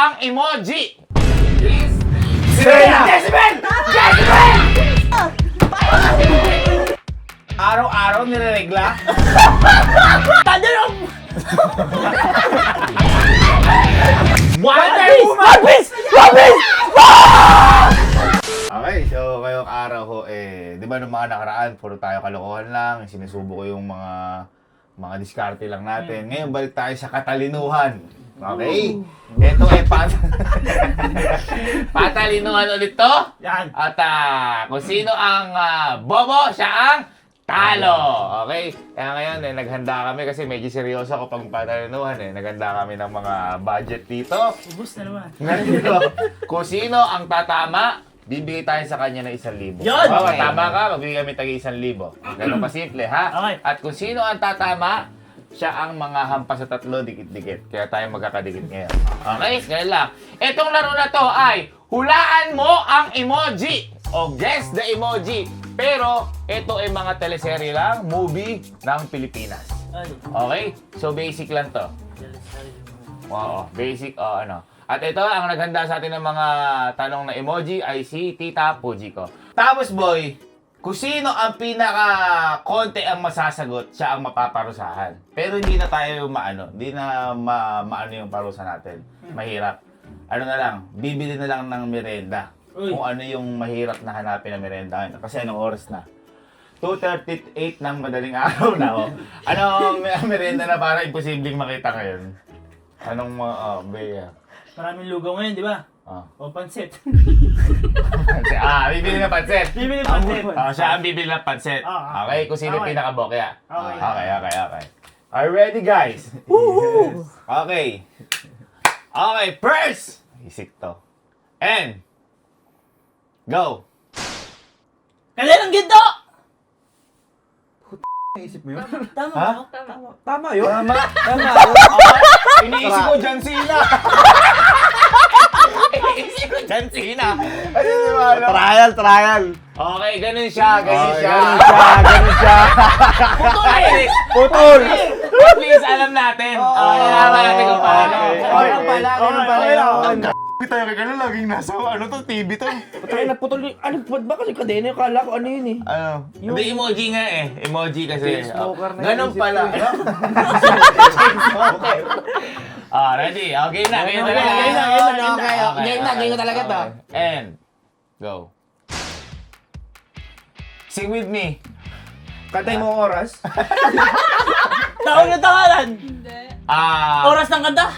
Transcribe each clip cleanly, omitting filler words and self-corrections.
ang emoji? Serena! Jezebel! Jezebel! Araw-araw nireregla? Tanong! Wonder Woman! One Piece! One Piece! Okay, so ngayong araw ko di ba nung mga nakaraan, puro tayo kalokohan lang, sinusubo ko yung mga diskarte lang natin. Ngayon balik tayo sa katalinuhan. Okay? Ito patalinuhan ulit to. Yan. At kung sino ang bobo, siya ang talo. Okay? Kaya ngayon, naghanda kami kasi medyo seryoso ako pag patalinuhan. Naghanda kami ng mga budget dito. Ubus na naman. Ngayon, kung sino ang tatama, bibigay tayo sa kanya ng 1,000. Yun! Okay. Tama ka, magbibigay kami tagi 1,000. Ganun pa simple, ha? Okay. At kung sino ang tatama, siya ang mga hampas sa tatlo, dikit-dikit. Kaya tayo magkakadikit ngayon. Okay? Ganun lang. Itong laro na to ay, hulaan mo ang emoji o guess the emoji. Pero, ito ay mga teleserye lang, movie ng Pilipinas. Ay. Okay? So, basic lang to. Oo, basic, ano. At ito, ang naghanda sa atin ng mga tanong na emoji ay si Tita Pujiko. Tapos, boy, kung sino ang pinaka-konti ang masasagot, siya ang mapaparusahan. Pero hindi na tayo hindi na maano yung parusa natin. Mahirap. Ano na lang, bibili na lang ng merenda. Uy. Kung ano yung mahirap na hanapin na merenda. Kasi anong oras na? 2:38 ng madaling araw na ako. Anong merenda na para imposibleng makita ngayon? Anong Maraming lugaw ngayon, di ba? O pansit. Bibili ng pansit. Bibili ng pansit. Siya ang bibili ng pansit. Okay, kung sino yung Okay. pinakabokya. Okay. Okay. Are you ready, guys? Yes. Okay. Okay, first! Isik to. And, go! Kailanang ginto! Naisip mo yun? Tama Ha? ba? Tama. Tama yun? Tama. Tama. Iniisip ko John Cena. Iniisip ko John Cena. Ano di ba? Trial. Okay, ganun siya. Ganun siya. Putol! At least alam natin. Alam natin kung paano. Ganun pala. Tayo kay ganun, laging nasa, TV to? Patay na putol yun. Ano, ba't ba kasi kadena yung kala ko ano yun eh? Ano? Hindi, emoji nga eh. Emoji kasi. Smoker na Ganun yung pala. isip Ready? Okay na. Game na. Game na talaga to. And, go. Sing with me. Kantay mo ang oras. Tawag na tangalan! Hindi. Oras ng kanta!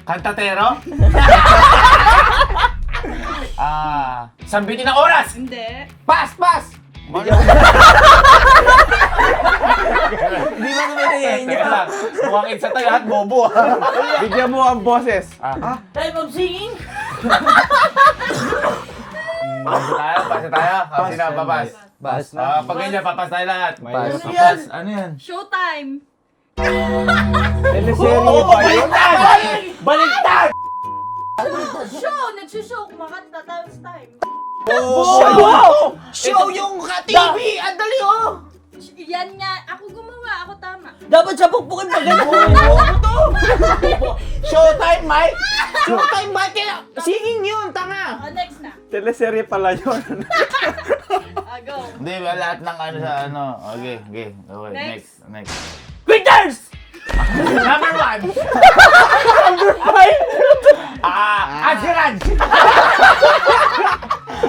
Kantatero? Sambitin ng oras! Hindi. Pass! Hindi ba naman yan? Teka lang. Mukhang isa tayo lahat bobo. Bigyan mo ang boses. Time of singing! Pass tayo. Sino ang papas? Bas Pag ganyan, papas tayo lahat. Pass. Papas. Ano yan? Showtime. Teleserye pa yun? Baliktad! Show! Nagsushow. Kumakanta tapos time. Show yung ka-TV! Ang dali oh! Yan nga. Ako gumawa. Ako tama. Dapat siya pukpukin pa ganun. Showtime, Mike! Showtime, Mike! Singing yun, tanga! Next na. Teleserye pala yun. Go. Hindi, lahat ng sa ano. Okay. Next. Next. Quitters! Number 1. Number 5! Aziraj!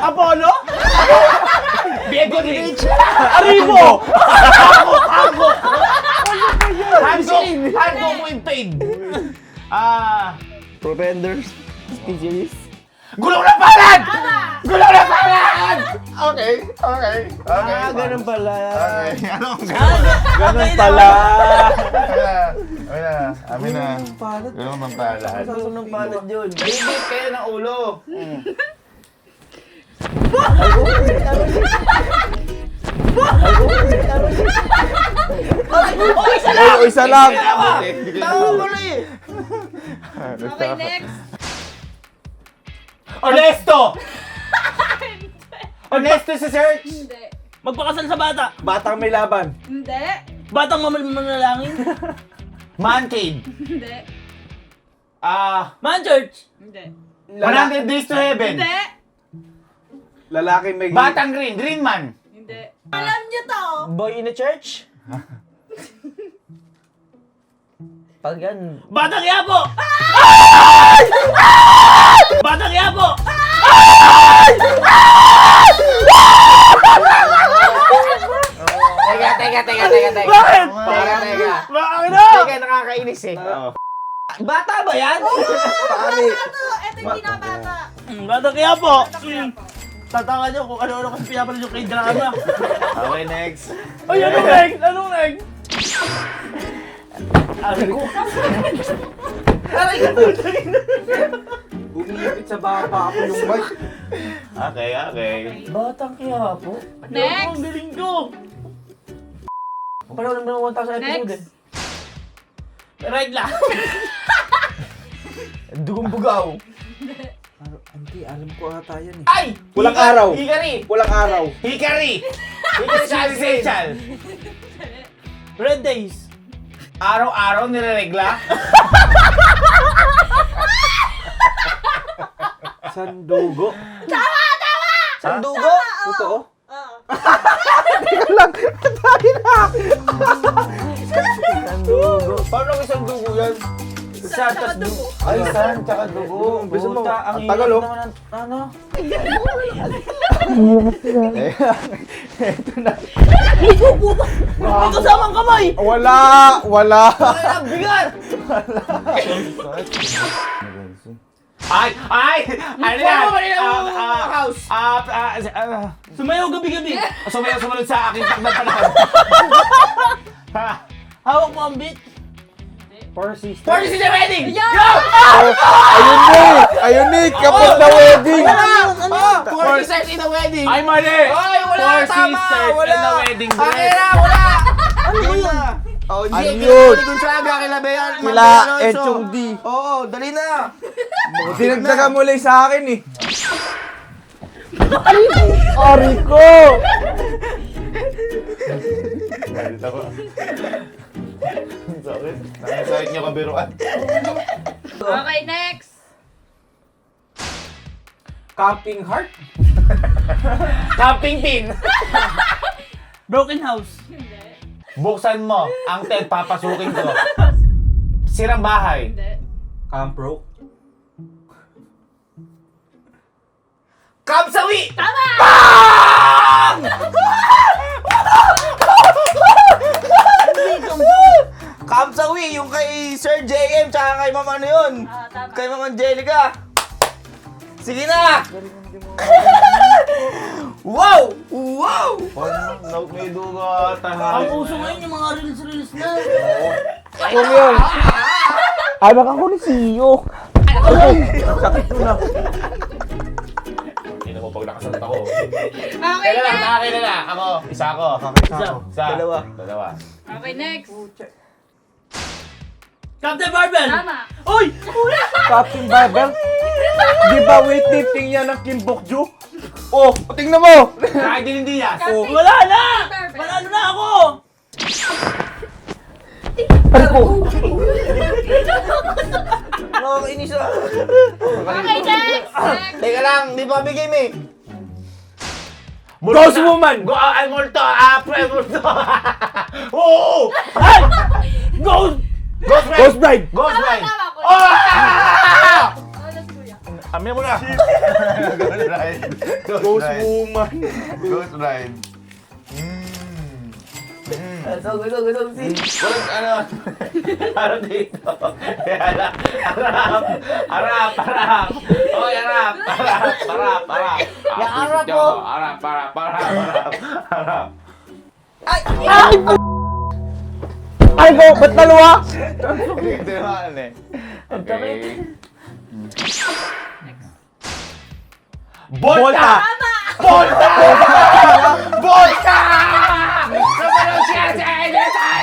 Apollo? Diego Rich! Arribo! Hango mo in paid! Pretenders. Specialist. Gulong na palad! Gulong na palad! Okay. Ganun pala. Okay. Anong Ganun pala. Amin na. Palat. Gulong ng palad. Saan ng palat yun? Bibit kayo ng ulo. Isa lang. Tawa mo na eh. Okay, next. Honesto! Honesto sa search! Hindi. Magpakasal sa bata. Batang may laban. Hindi. Batang manalangin. Man cave! Hindi. Man Church. Hindi. 100 Days to Heaven. Hindi. Lalaki may... Batang Green, Green Man. Hindi. Alam niyo to. Boy in a church. Pag yan. Batang Yapo! Batang Yapo! Teka. Bakit? Teka. Bakit? Teka, nakakainis eh. Bata ba yan? Pare. Ito yung binabata. Batang Yapo! Bata kaya po. Tatawa niyo kung ano-ano kasi pinapanood yung kay drama. Okay, next. Ay, anong next? Anong next? Bumilipit sa baba ako yung mic. Okay. Batang Quiapo. Next. Ang galing ko! Panood naman ng 1,000 episode eh. Right lang. Dugong bugaw. Hindi, alam ko ata yan eh. Ay! Walang araw. Hikari! Walang araw. Hikari! Hikari sa essential. Red Days. Araw-araw nireregla. Sandugo. Sandugo. Totoo? Oo. Sandugo. Paano may sandugo yan? Sa dugo. Ay, san? Tsaka dugo. Gusto mo? Puta, Ang tagal, oh. naman ng, ano? May kasamang kamay! Wala! Ang bigat! Ay! Ano yan? House. Sumayaw gabi-gabi. Sumunod sa aking takdang panahon. Hawak mo ang beat. Four Sisters. Party sa wedding! Yan! Ayun eh! Kapag na wedding! Four sisters in a wedding! Ay, mali! Ay, wala! Four Tama! Sisters Wala! and a Wedding Dress. Akira, wala! Ano yun? Oh, Ano Jake, yun? Gonzaga, kila Bayan, Kila Enchong D. Oo, dali na! Dinagdagan mo lang sa akin eh. Ari ko! Nakasahit niyo kabiruan. Okay, next. Camping Heart? Camping pin. Broken House. Hindi. Buksan mo ang tent, papasukin ko. Sirang bahay. Hindi. Camp Rock? Camp Sawi! Tama! Camp Sawi, yung kay Sir JM, tsaka kay Ma'am ano yun? Tama. Kay Ma'am Angelica. Sige na! Wow! Wow! May duga Ang uso ngayon yung mga reels na. Kung yun. Anak ako ni Siyo. Sakit ko na. Hindi na mo pag nakasalit ako. Okay, next. Akin na. Ako. Isa ako. Isa. Dalawa. Okay, next. Captain Barbell. Tama. Uy! Captain Barbell? Di ba weightlifting yan ng Kim Bok-ju? Oh, tingnan mo! Kahit din hindi yan. Captain Wala na! Barbell. Panalo na ako! Ano ko? Nakakainis na. Okay, next. Next. Teka lang, di pa bigay mo eh. Ghost Woman! Multo. Multo. Oo! Ghost! Ghost Bride! Ghost Tama, Ride. tama. Kuya. Oh! Ulit, kuya. Amin mo na. Ghost Ride. Ghost Woman! Ghost Ride. Gusto, Walang ano. Harap dito. Harap. Oy, harap. harap mo. Harap. Ay ko, ba't dalawa? Hindi ka tinamaan eh. Okay. Volta! Volta! Kapanood siya sa NSI!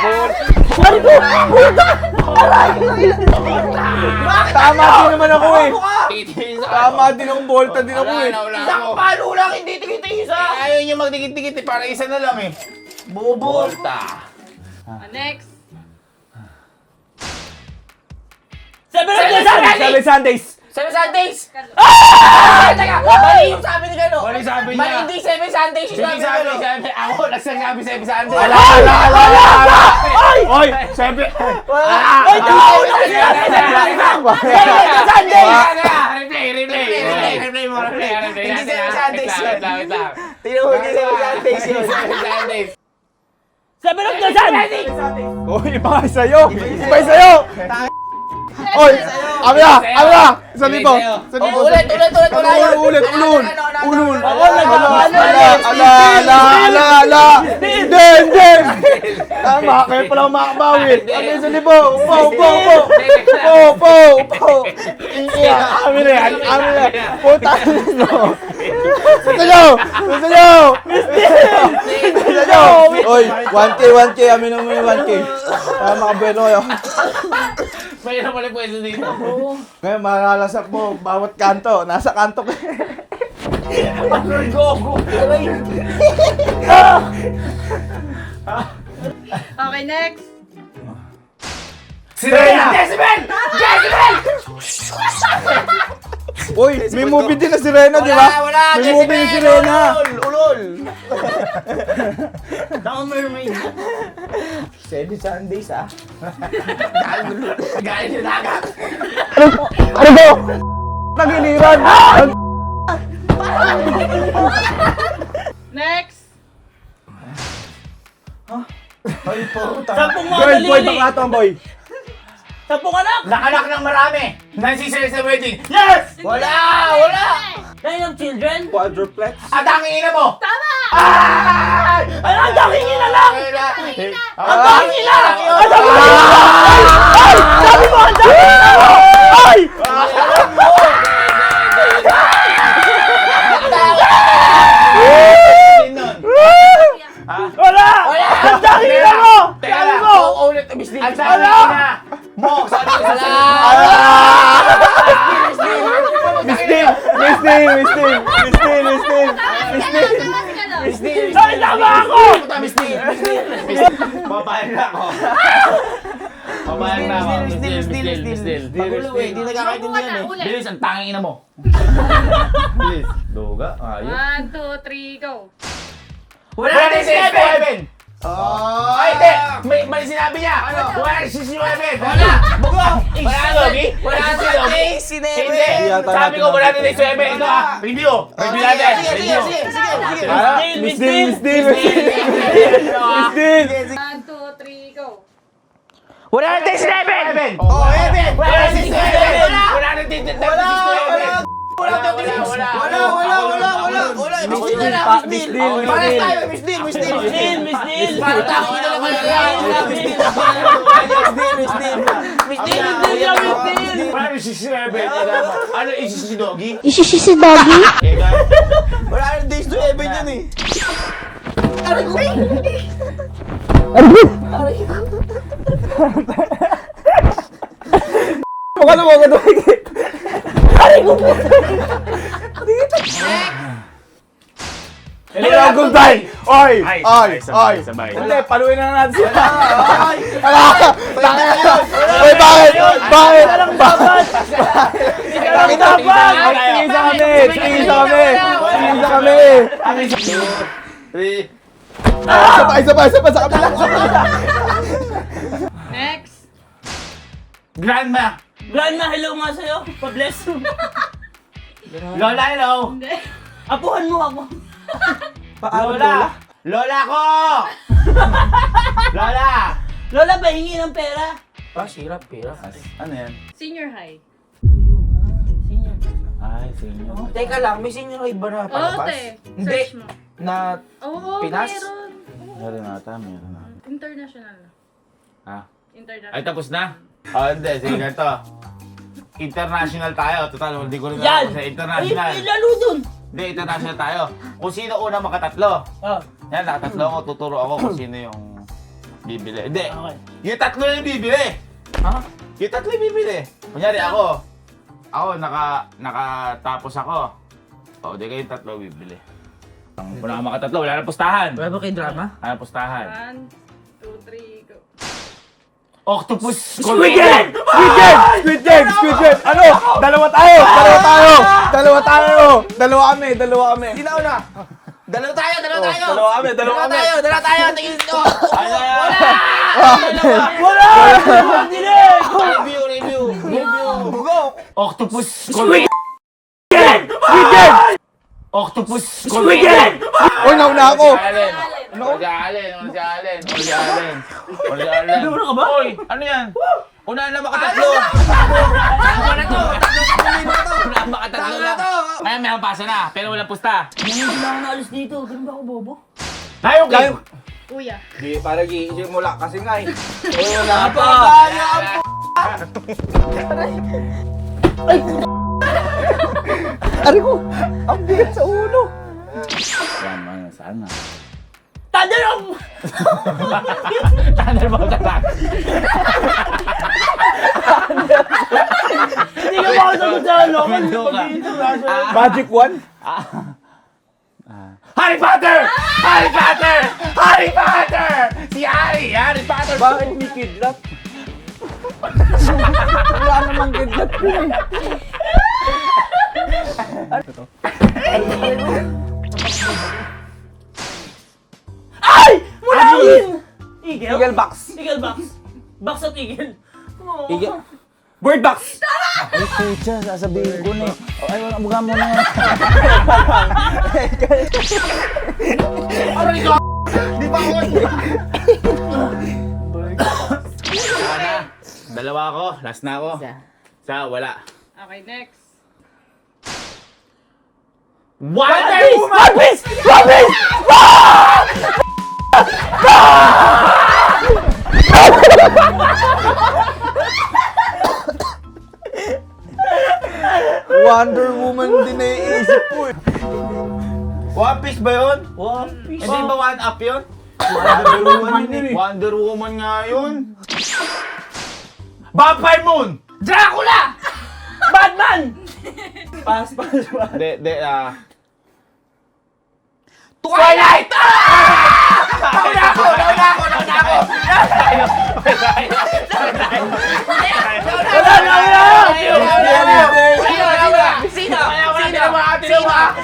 Tama din naman ako eh. Titis ako. Tama din akong volta din ako eh. Wala Isang ako. palo lang, hindi tigit-isa. Ayaw niya magdikit-dikit eh. Para isa na lang eh. Bobo. Volta. Next. Seven of the Seven! Seven Sundays. Seven Sundays! Kalo. Teka! Mali yung sabi ni Gano! Mali sabi niya. Mali, hindi Seven Sundays yung Hindi sabi ni sabi, Gano! ako nagsasabi sa Sunday. Ala! Oy! Sebe! Oy, tao! Replay mo. Hindi Seven Sundays yun. Wait lang. Tingnan mo, hindi Seven Sundays yun. Sundays. Seven of the Sun! Oy, iba kayo sa'yo! Iba kayo sa'yo! Oy! Ami na! Isang libo! Isang libo! Ulit! Ulit! Ulul! Ako, nag-ano Ala! Hindi! Tama, kayo pala makabawi! Ano isang libo? Upo! Amin na yan! Puta nyo! Gusto nyo! Oy! 1K! Amin na mo yung 1K! Para makabuelo kayo. Mayroon pala pwesto dito. Ngayon, malalasak mo bawat kanto. Nasa kanto ka. Okay, next. Sirena! Decibel! Uy, may movie din na Sirena, di ba? Wala! May movie na Sirena. Ulol! Down mermaid. Seven Sundays, ah. Galing sa dagat. Ano ba? Nagiliran! Next. Sampung mga Girl, boy, dalili. bakla tomboy. Sampung anak. Nakanak ng marami. Nansisira sa wedding. Yes! Wala! Nine of children. Quadruplex. At ang ina mo. Tama! Ay! Ay, ang dangin na lang! Ang dangin na! Sabi mo, ang dangin na mo! Ay! Wala! Ang dangin na mo! Teka Sabi lang. mo! Uulit. Ang sabi ina mo. Sabi ko sa Miss Ting! Ay, tama ako! Papayag na ako. Papayag na ako. Miss Dil. Pagulo eh, hindi nagkakaintindihan eh. Ulit. Bilis, ang tanging ina mo. Bilis. Duga. Ayun. 1, 2, 3, go. Wala na si Evan! Ay, hindi! May sinabi niya! Wala na si Evan! Wala! Bugo! Wala na Logi? Wala na si Logi? Sundays, Hindi! Sabi ko wala na si Evan! Ito ah! Review! Review natin! Review! Miss Ting! 1, 2, 3, go. Wala na tayo si Evan! Oh, Evan! Wala na si Evan! Wala na si Evan! Wala! Miss Dil na, Miss Dil! Pares tayo, Miss Dil! Miss Dil! Para tayo na lang kayo. Miss Dil! Wala na si Evan! Ano si Doggy? Isisi si Doggy? Wala na days to Evan yun eh. Mukha na mga dumigit. Hello, goodbye! Oy! Sabay. Hindi, paluin na natin sila. Oy, bakit? Tingin sa kami! Isa pa sa kabila. Next. Grandma! Grandma, hello nga sa'yo. Pa-bless. Lola, hello! Hindi. Apuhan mo ako. Lola! Lola ko! Lola! Lola, pahingi ng pera. Hirap. Ano yan? Senior high. Ay, senior. Teka lang, may senior high ba na Oo, palabas? te. Hindi. Search mo. Na Oo, Pinas? meron. Meron ata. International. Ah. International. Ay, tapos na? Hindi. Sige, ganito. International tayo. Total, hindi ko rin Yan! alam sa international. Ay, lalo dun. Hindi, international tayo. Kung sino una makatatlo. Oh, Yan, nakatatlo ako. Tuturo ako kung sino yung bibili. Hindi. okay. Yung tatlo yung bibili. Ha? Yung tatlo yung bibili. Kunyari ako. Ako, nakatapos ako. O, di kayong tatlo bibili. Kung na makatatlo, wala na pustahan. Wala ba kayo drama? Wala na pustahan. 1, 2, 3, go. Octopus. Squid Game! Squid Game! Squid Game! Squid Game! Ano? Dalawa tayo! Dalawa tayo! Dalawa tayo! Dalawa kami! Dalawa kami! Sino na? Dalawa tayo! Dalawa tayo! Dalawa kami! Dalawa kami! Dalawa tayo! Tingin ito! Wala! Dinig! Review! Octopus. Squid Game! Squid Game! Octopus. Squid Game! Uy, nauna ako! Si Allen. Nauna ka ba? Uy, ano yan? Una na makatatlo. Tama na to! Una na makatatlo na. Kaya may pasa na, pero walang pusta. Hindi na ako naalis dito. Ganun ba ako bobo? Tayo, game. Kuya. Di, para gisimula kasi nga eh. Wala pa. Ari ko! Ang bigat sa ulo! Sana. Thunderbolt! Thunderbolt attack. Hindi ka makasagot sa ano. Hindi ka. Magic one? Harry Potter! Harry Potter! Harry Potter! Si Harry Potter! Bakit may kidnap? Wala namang kidnap yun eh. Ay! Mula yun! Eagle? Eagle box. Eagle box. Box at eagle. Oh. Eagle. Bird box. Ay, pucha, sasabihin ko na eh. Ay, wala buka mo na. Aray ko! Di ba ako? Sana. Dalawa ako. Last na ako. Wala. Okay, next. Wonder Woman! One Piece! One Piece! Wonder Woman din naiisip ko eh. One Piece ba yun? One Piece. Hindi ba One Up yun? Wonder Woman yun eh. Wonder Woman nga yun. Vampire Moon! Dracula! Batman! Pass. Hindi, Twilight! Nauna ako!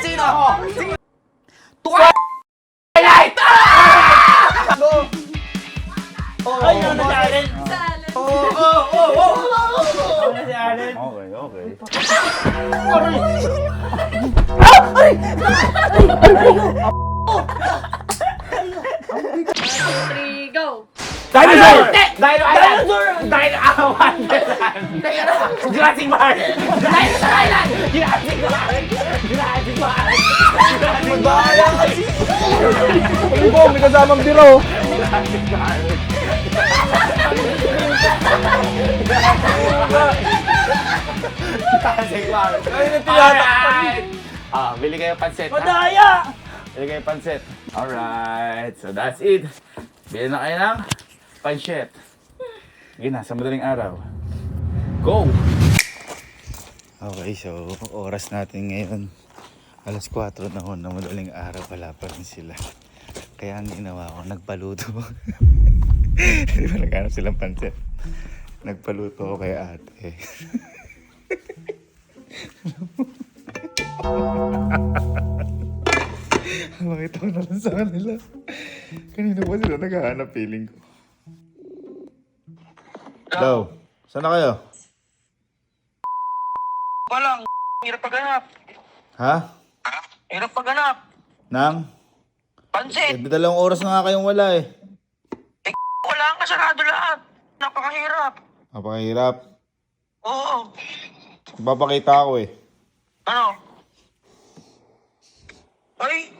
Sino? Twilight! Ay, yun na si Allen. Salad. Yun na si Allen. Okay. Three, go. Dinosaur! Dinosaur! Wonderland! Jurassic Park! Dinosaur Island! Jurassic Park! Bahala kasi! Ano ko, may kasamang biro. Jurassic Park! Ay, natiyatakpan. Alright! Bili kayo pansit, ha? Madaya! Bili kayo pansit. Alright, so that's it. Bili na kayo ng pansit. Sige na, sa madaling araw. Go! Okay, so oras natin ngayon. Alas 4 na ho na madaling araw, wala pa rin sila. Kaya ang ginawa ko, nagpaluto. Di ba naghanap silang pansit? Nagpaluto ko kay ate. Makita ko na lang sa kanila. Kanina pa sila naghahanap, feeling ko. Hello, saan na kayo? Walang hirap paghanap. Ha? Hirap paghanap. Nang? Pansit! Dalawang oras na nga kayong wala eh. Wala ang kasarado lahat. Napakahirap. Napakahirap. Oo. Papakita ako eh. Ano? Ay!